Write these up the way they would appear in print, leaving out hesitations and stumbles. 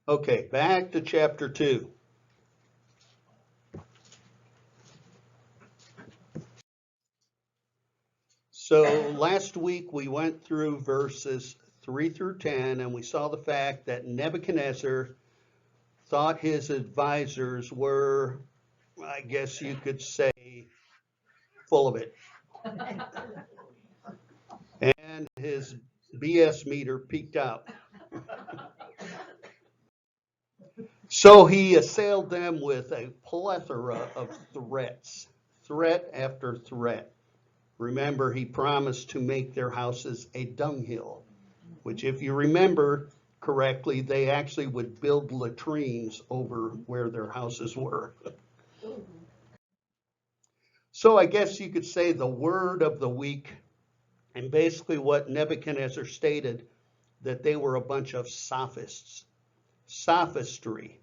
Okay, back to chapter 2. So last week we went through verses 3 through 10, and we saw the fact that Nebuchadnezzar thought his advisors were, I guess you could say, full of it. And his BS meter peaked out. So he assailed them with a plethora of threats, threat after threat. Remember, he promised to make their houses a dunghill, which, if you remember correctly, they actually would build latrines over where their houses were. So I guess you could say the word of the week, and basically what Nebuchadnezzar stated, that they were a bunch of sophists. Sophistry.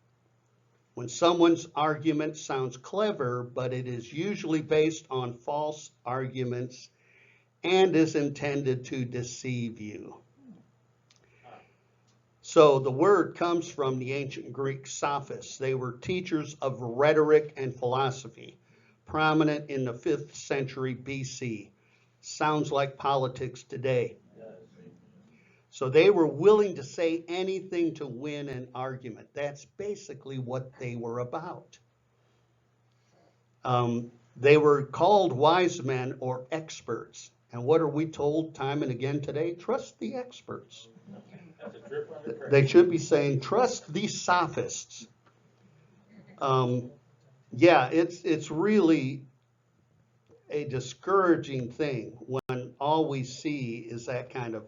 When someone's argument sounds clever, but it is usually based on false arguments and is intended to deceive you. So the word comes from the ancient Greek sophists. They were teachers of rhetoric and philosophy, prominent in the 5th century BC. Sounds like politics today. So they were willing to say anything to win an argument. That's basically what they were about. They were called wise men or experts. And what are we told time and again today? Trust the experts. They should be saying, trust these sophists. Yeah, it's really a discouraging thing when all we see is that kind of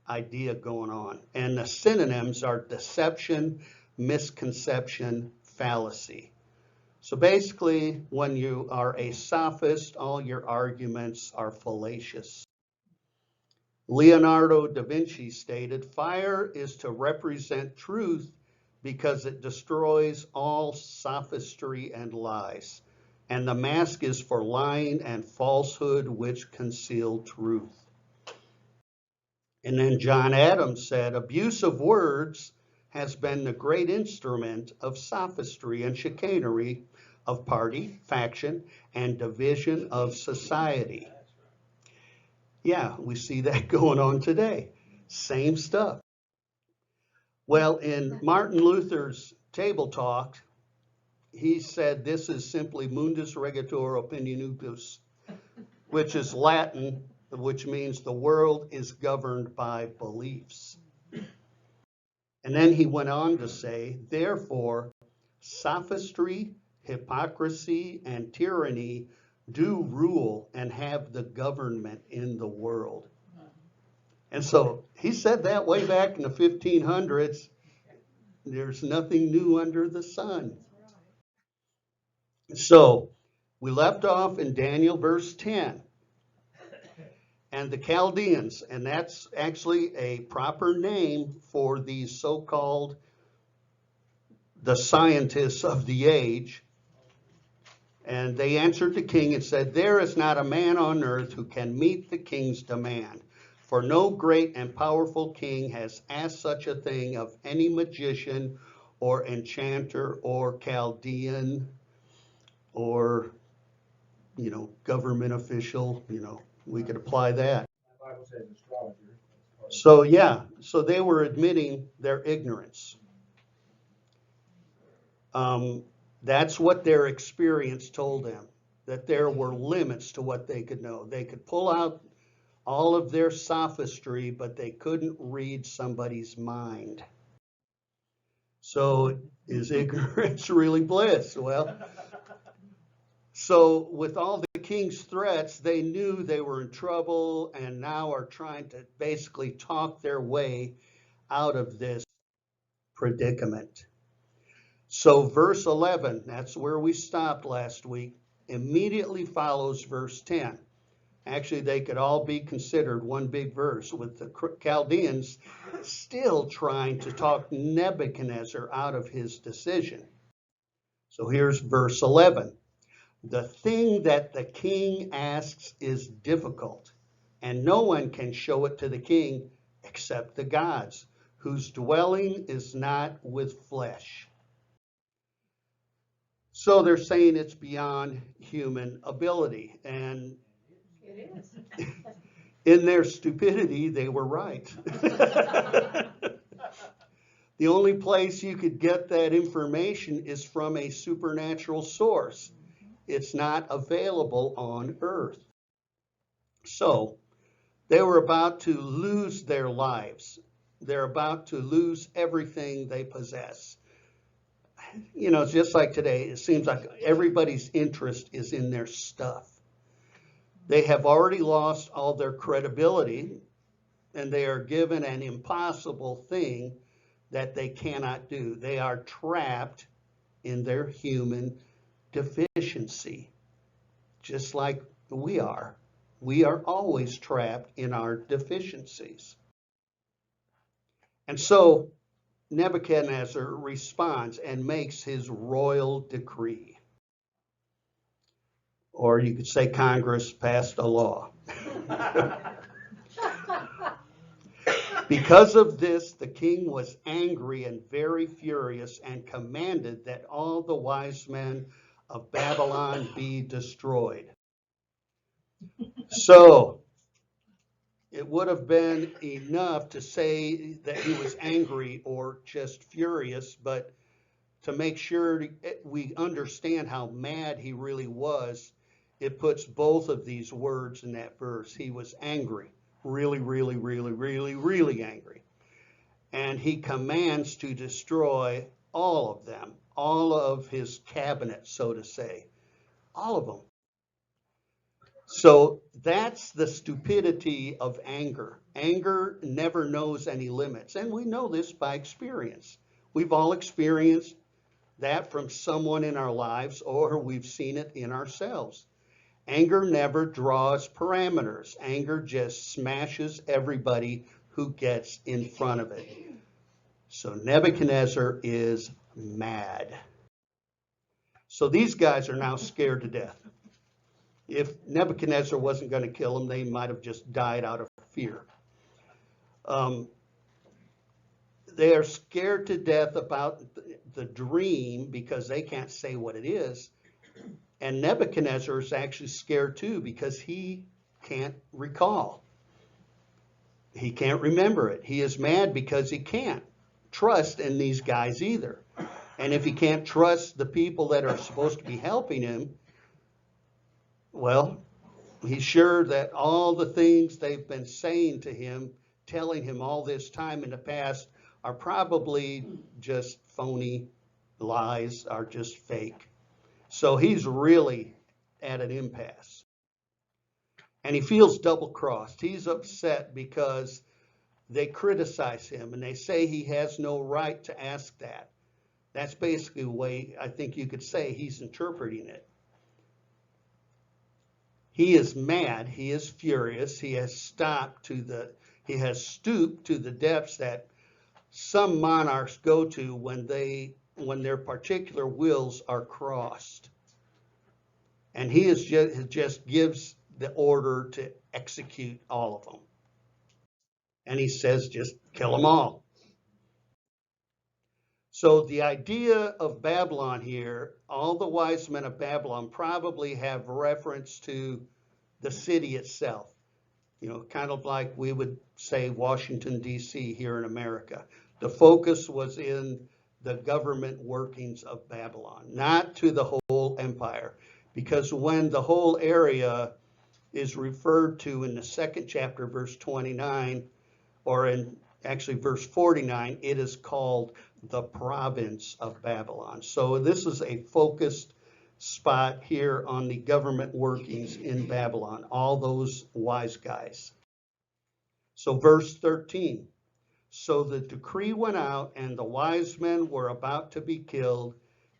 idea going on. And the synonyms are deception, misconception, fallacy. So basically, when you are a sophist, all your arguments are fallacious. Leonardo da Vinci stated, fire is to represent truth because it destroys all sophistry and lies. And the mask is for lying and falsehood which conceal truth. And then John Adams said, abuse of words has been the great instrument of sophistry and chicanery of party, faction, and division of society. Yeah, we see that going on today. Same stuff. Well, in Martin Luther's Table Talk, he said this is simply mundus regitur opinionutus, which is Latin, which means the world is governed by beliefs. And then he went on to say, therefore, sophistry, hypocrisy, and tyranny do rule and have the government in the world. And so he said that way back in the 1500s. There's nothing new under the sun. So we left off in Daniel verse 10. And the Chaldeans, and that's actually a proper name for these so-called the scientists of the age. And they answered the king and said, there is not a man on earth who can meet the king's demand. For no great and powerful king has asked such a thing of any magician or enchanter or Chaldean or, government official, we could apply that. So yeah, so they were admitting their ignorance. That's what their experience told them, that there were limits to what they could know. They could pull out all of their sophistry, but they couldn't read somebody's mind. So is ignorance really bliss? Well, so with all the king's threats, they knew they were in trouble and now are trying to basically talk their way out of this predicament. So verse 11, that's where we stopped last week, immediately follows verse 10. Actually, they could all be considered one big verse, with the Chaldeans still trying to talk Nebuchadnezzar out of his decision. So here's verse 11. The thing that the king asks is difficult, and no one can show it to the king except the gods, whose dwelling is not with flesh. So they're saying it's beyond human ability. And It is. in their stupidity, they were right. The only place you could get that information is from a supernatural source. It's not available on earth. So they were about to lose their lives. They're about to lose everything they possess. You know, it's just like today. It seems like everybody's interest is in their stuff. They have already lost all their credibility, and they are given an impossible thing that they cannot do. They are trapped in their human deficiency, just like we are. We are always trapped in our deficiencies. And so Nebuchadnezzar responds and makes his royal decree. Or you could say Congress passed a law. Because of this, the king was angry and very furious and commanded that all the wise men of Babylon be destroyed. So it would have been enough to say that he was angry or just furious, but to make sure we understand how mad he really was, it puts both of these words in that verse. He was angry, really, really, really, really, really angry. And he commands to destroy all of them, all of his cabinet, so to say, all of them. So that's the stupidity of anger. Anger never knows any limits. And we know this by experience. We've all experienced that from someone in our lives, or we've seen it in ourselves. Anger never draws parameters. Anger just smashes everybody who gets in front of it. So Nebuchadnezzar is mad. So these guys are now scared to death. If Nebuchadnezzar wasn't going to kill them, they might have just died out of fear. They are scared to death about the dream because they can't say what it is. And Nebuchadnezzar is actually scared too because he can't recall. He can't remember it. He is mad because he can't trust in these guys either. And if he can't trust the people that are supposed to be helping him, well, he's sure that all the things they've been saying to him, telling him all this time in the past, are probably just phony lies, are just fake. So he's really at an impasse. And he feels double-crossed. He's upset because they criticize him and they say he has no right to ask that. That's basically the way I think you could say he's interpreting it. He is mad, he is furious, he has stooped to the depths that some monarchs go to when their particular wills are crossed. And he just gives the order to execute all of them. And he says, just kill them all. So the idea of Babylon here, all the wise men of Babylon probably have reference to the city itself. You know, kind of like we would say Washington, D.C. here in America. The focus was in the government workings of Babylon, not to the whole empire. Because when the whole area is referred to in the second chapter, verse 29, or in actually verse 49, it is called the province of Babylon. So this is a focused spot here on the government workings in Babylon, all those wise guys. So verse 13, so the decree went out and the wise men were about to be killed,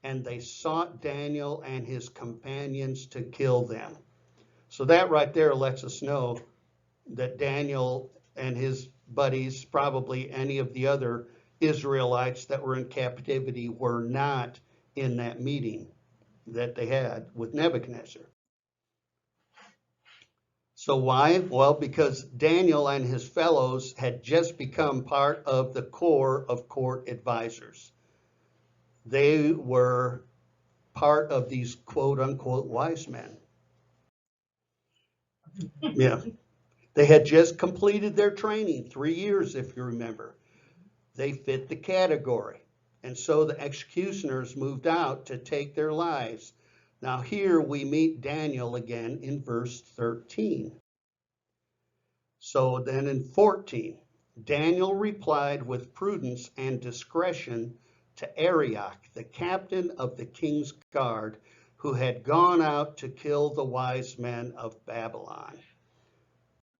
and they sought Daniel and his companions to kill them. So that right there lets us know that Daniel and his buddies, probably any of the other Israelites that were in captivity, were not in that meeting that they had with Nebuchadnezzar. So why? Well, because Daniel and his fellows had just become part of the core of court advisors. They were part of these quote unquote wise men. Yeah. They had just completed their training, 3 years, if you remember. They fit the category. And so the executioners moved out to take their lives. Now, here we meet Daniel again in verse 13. So then in 14, Daniel replied with prudence and discretion to Arioch, the captain of the king's guard, who had gone out to kill the wise men of Babylon.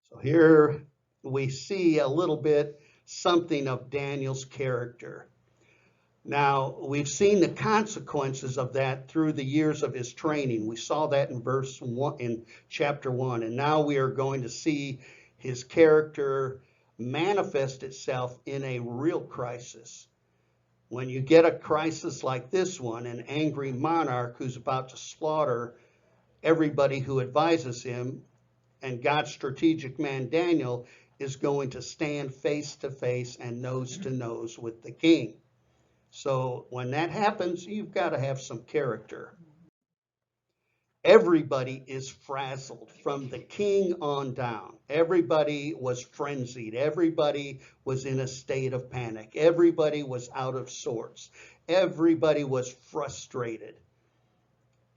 So here we see a little bit something of Daniel's character. Now, we've seen the consequences of that through the years of his training. We saw that in verse 1, in chapter 1, and now we are going to see his character manifest itself in a real crisis. When you get a crisis like this one, an angry monarch who's about to slaughter everybody who advises him, and God's strategic man Daniel is going to stand face to face and nose to nose with the king. So when that happens, you've got to have some character. Everybody is frazzled from the king on down. Everybody was frenzied. Everybody was in a state of panic. Everybody was out of sorts. Everybody was frustrated.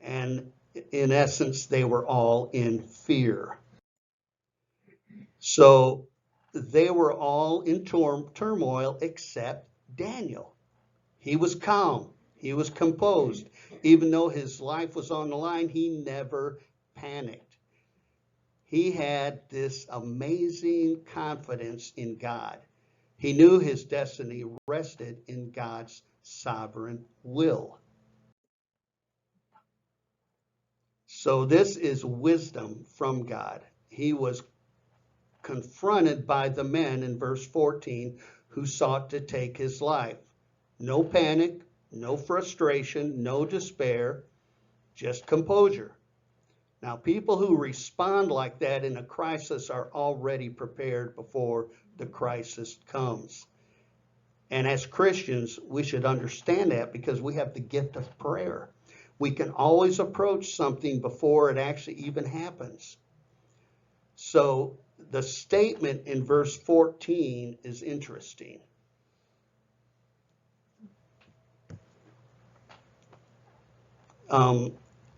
And in essence, they were all in fear. So they were all in turmoil except Daniel. He was calm. He was composed. Even though his life was on the line, he never panicked. He had this amazing confidence in God. He knew his destiny rested in God's sovereign will. So this is wisdom from God. He was confronted by the men in verse 14 who sought to take his life. No panic, no frustration, no despair, just composure. Now, people who respond like that in a crisis are already prepared before the crisis comes. And as Christians, we should understand that because we have the gift of prayer. We can always approach something before it actually even happens. So the statement in verse 14 is interesting.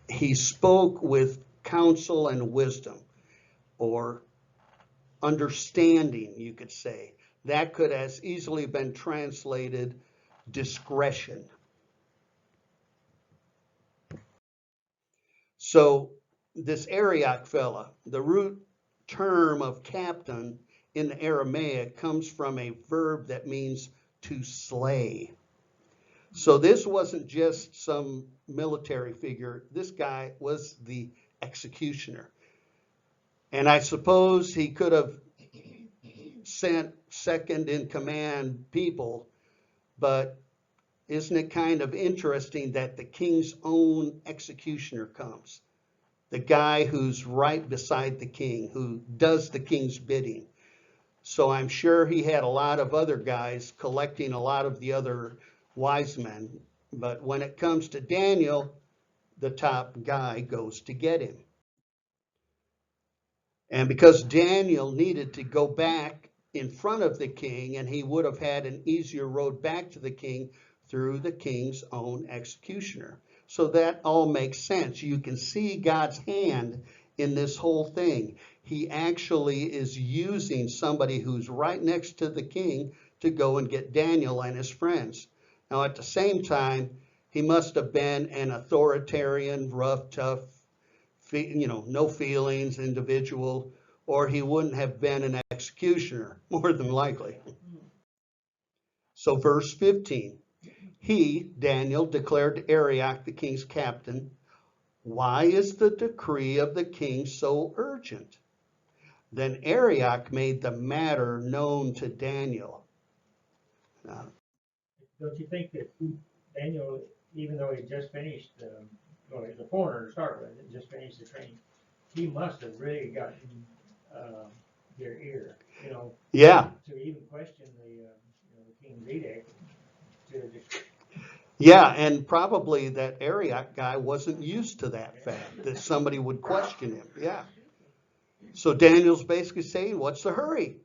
He spoke with counsel and wisdom, or understanding, you could say. That could as easily been translated discretion. So this Arioch fella, the root term of captain in the Aramaic comes from a verb that means to slay. So this wasn't just some military figure. This guy was the executioner. And I suppose he could have sent second in command people, but isn't it kind of interesting that the king's own executioner comes? The guy who's right beside the king, who does the king's bidding. So I'm sure he had a lot of other guys collecting a lot of the other wise men. But when it comes to Daniel, the top guy goes to get him. And because Daniel needed to go back in front of the king, and he would have had an easier road back to the king through the king's own executioner. So that all makes sense. You can see God's hand in this whole thing. He actually is using somebody who's right next to the king to go and get Daniel and his friends. Now, at the same time, he must have been an authoritarian, rough, tough, no feelings individual, or he wouldn't have been an executioner, more than likely. So verse 15, he, Daniel, declared to Arioch, the king's captain, why is the decree of the king so urgent? Then Arioch made the matter known to Daniel. Don't you think that Daniel, even though he just finished, well, he's a foreigner to start with, just finished the training, he must have really gotten their ear, Yeah. to even question the king's edict. To just, Yeah, and probably that Arioch guy wasn't used to that fact, that somebody would question him. Yeah. So Daniel's basically saying, what's the hurry?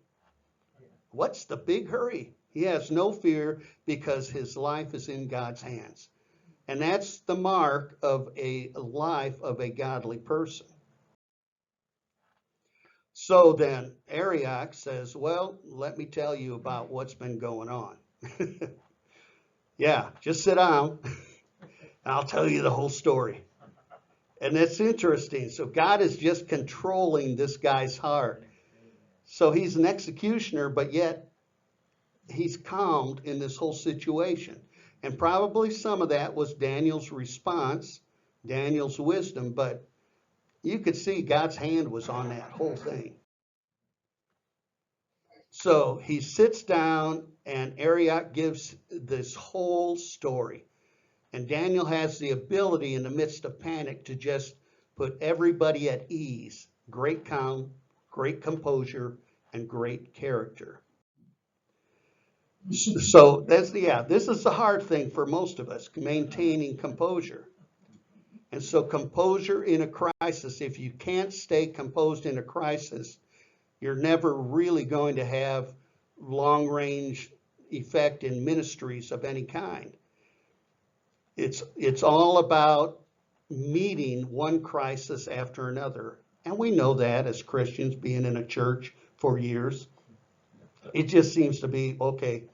What's the big hurry? He has no fear because his life is in God's hands. And that's the mark of a life of a godly person. So then Arioch says, well, let me tell you about what's been going on. Yeah, just sit down and I'll tell you the whole story. And that's interesting. So God is just controlling this guy's heart. So he's an executioner, but yet he's calmed in this whole situation. And probably some of that was Daniel's response, Daniel's wisdom, but you could see God's hand was on that whole thing. So he sits down and Arioch gives this whole story. And Daniel has the ability in the midst of panic to just put everybody at ease. Great calm, great composure, and great character. So this is the hard thing for most of us, maintaining composure. And so composure in a crisis, if you can't stay composed in a crisis, you're never really going to have long-range effect in ministries of any kind. It's all about meeting one crisis after another. And we know that as Christians, being in a church for years. It just seems to be, okay,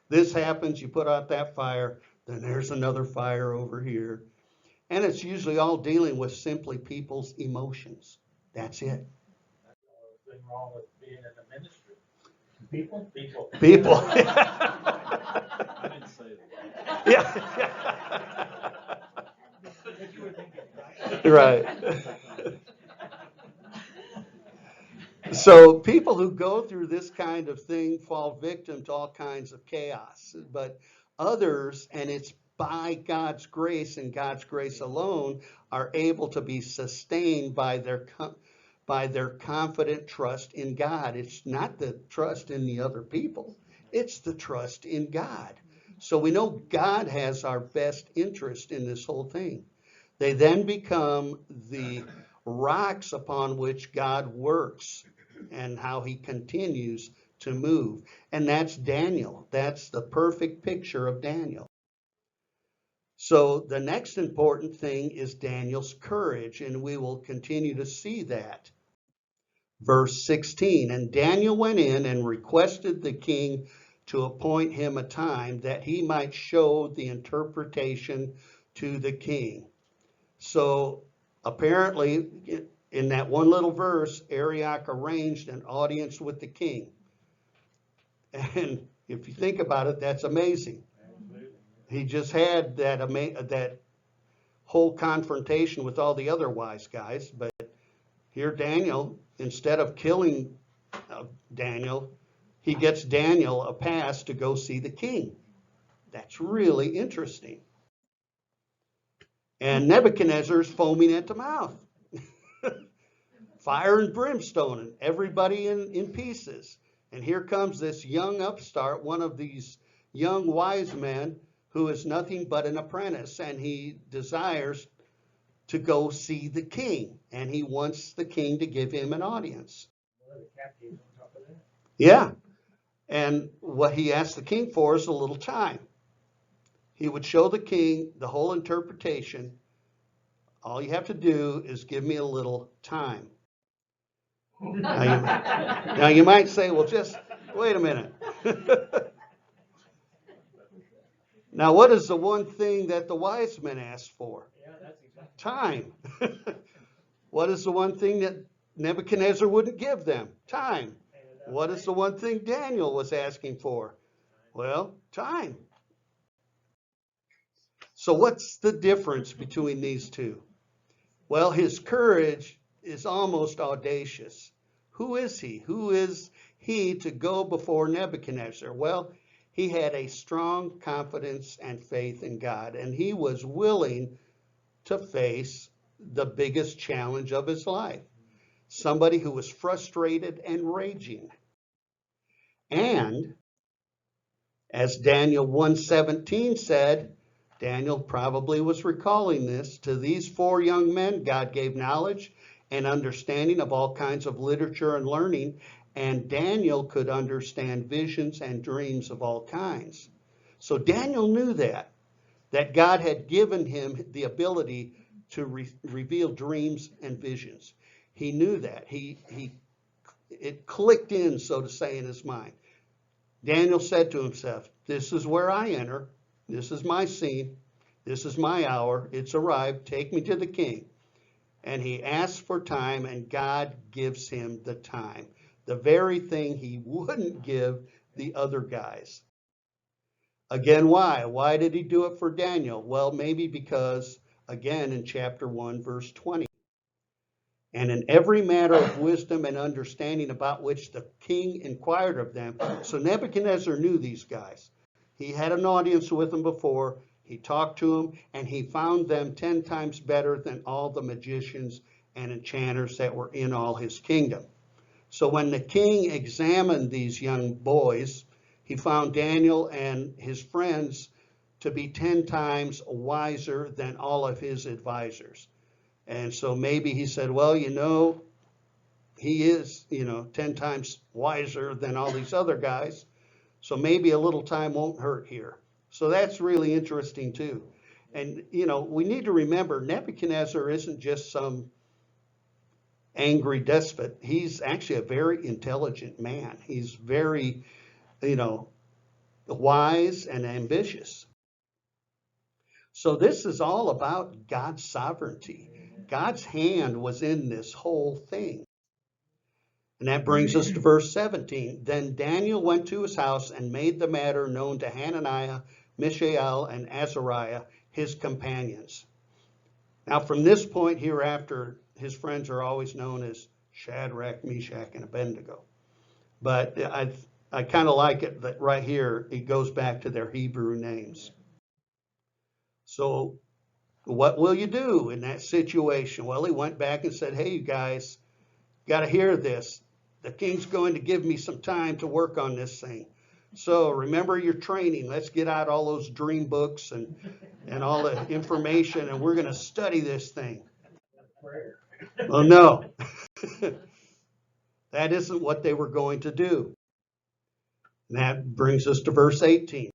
this happens, you put out that fire, then there's another fire over here. And it's usually all dealing with simply people's emotions. That's it. That's the only thing wrong with being in the ministry. people. People. I didn't say that. Yeah. But you were thinking, Right. So people who go through this kind of thing fall victim to all kinds of chaos. But others, and it's by God's grace and God's grace alone, are able to be sustained by their confident trust in God. It's not the trust in the other people. It's the trust in God. So we know God has our best interest in this whole thing. They then become the rocks upon which God works and how he continues to move. And that's Daniel. That's the perfect picture of Daniel. So the next important thing is Daniel's courage, and we will continue to see that. Verse 16, and Daniel went in and requested the king to appoint him a time that he might show the interpretation to the king. So apparently, in that one little verse, Arioch arranged an audience with the king. And if you think about it, that's amazing. He just had that whole confrontation with all the other wise guys, but here Daniel, instead of killing Daniel, he gets Daniel a pass to go see the king. That's really interesting. And Nebuchadnezzar's foaming at the mouth. Fire and brimstone and everybody in pieces. And here comes this young upstart, one of these young wise men who is nothing but an apprentice, and he desires to go see the king, and he wants the king to give him an audience. well, the captives on top of that. Yeah, and what he asked the king for is a little time. He would show the king the whole interpretation. All you have to do is give me a little time. Now you might say, well, just wait a minute. Now, what is the one thing that the wise men asked for? Yeah, that's exactly. Time. What is the one thing that Nebuchadnezzar wouldn't give them? Time. What is the one thing Daniel was asking for? Well, time. So what's the difference between these two? Well, his courage is almost audacious. Who is he? Who is he to go before Nebuchadnezzar? Well, he had a strong confidence and faith in God, and he was willing to face the biggest challenge of his life. somebody who was frustrated and raging. And as Daniel 1:17 said, Daniel probably was recalling this, to these four young men God gave knowledge and understanding of all kinds of literature and learning, and Daniel could understand visions and dreams of all kinds. So Daniel knew that God had given him the ability to reveal dreams and visions. He knew that. It clicked in, so to say, in his mind. Daniel said to himself, this is where I enter. This is my scene. This is my hour. It's arrived. Take me to the king. And he asks for time, and God gives him the time. The very thing he wouldn't give the other guys. Again, why? Why did he do it for Daniel? Well, maybe because, again, in chapter 1, verse 20. And in every matter of wisdom and understanding about which the king inquired of them. So Nebuchadnezzar knew these guys. He had an audience with them before. He talked to them, and he found them 10 times better than all the magicians and enchanters that were in all his kingdom. So when the king examined these young boys, he found Daniel and his friends to be 10 times wiser than all of his advisors. And so maybe he said, well, he is, 10 times wiser than all these other guys. So maybe a little time won't hurt here. So that's really interesting too. And, we need to remember Nebuchadnezzar isn't just some angry despot. He's actually a very intelligent man. He's very, wise and ambitious. So this is all about God's sovereignty. God's hand was in this whole thing. And that brings us to verse 17. Then Daniel went to his house and made the matter known to Hananiah, Mishael, and Azariah, his companions. Now from this point hereafter, his friends are always known as Shadrach, Meshach, and Abednego. But I kind of like it that right here, it goes back to their Hebrew names. So what will you do in that situation? Well, he went back and said, hey, you guys, got to hear this. The king's going to give me some time to work on this thing. So remember your training. Let's get out all those dream books and all the information, and we're going to study this thing. Well, no. That isn't what they were going to do. And that brings us to verse 18.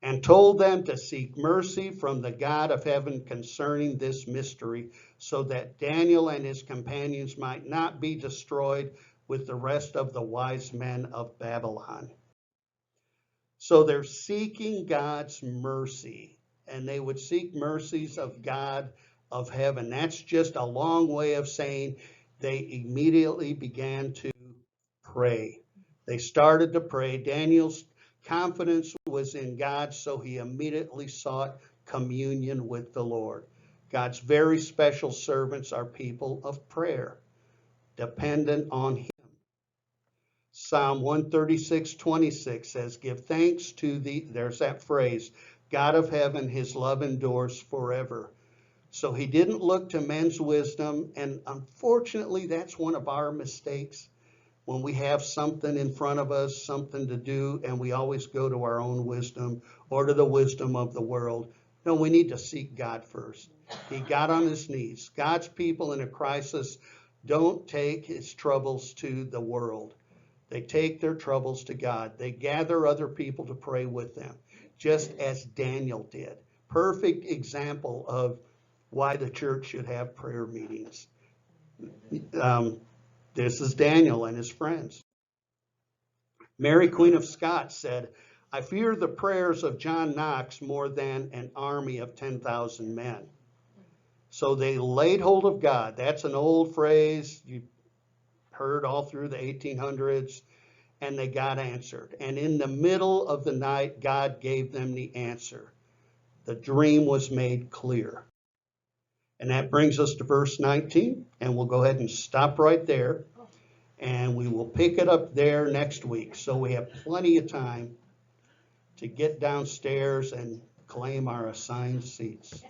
And told them to seek mercy from the God of heaven concerning this mystery, so that Daniel and his companions might not be destroyed with the rest of the wise men of Babylon. So they're seeking God's mercy, and they would seek mercies of God of heaven. That's just a long way of saying they immediately began to pray. They started to pray. Daniel's confidence was in God, so he immediately sought communion with the Lord. God's very special servants are people of prayer, dependent on him. Psalm 136:26 says, give thanks to there's that phrase, God of heaven, his love endures forever. So he didn't look to men's wisdom, and unfortunately that's one of our mistakes. When we have something in front of us, something to do, and we always go to our own wisdom or to the wisdom of the world. No, we need to seek God first. He got on his knees. God's people in a crisis don't take his troubles to the world. They take their troubles to God. They gather other people to pray with them, just as Daniel did. Perfect example of why the church should have prayer meetings. This is Daniel and his friends. Mary, Queen of Scots, said, I fear the prayers of John Knox more than an army of 10,000 men. So they laid hold of God. That's an old phrase you heard all through the 1800s, and they got answered. And in the middle of the night, God gave them the answer. The dream was made clear. And that brings us to verse 19, and we'll go ahead and stop right there. And we will pick it up there next week. So we have plenty of time to get downstairs and claim our assigned seats.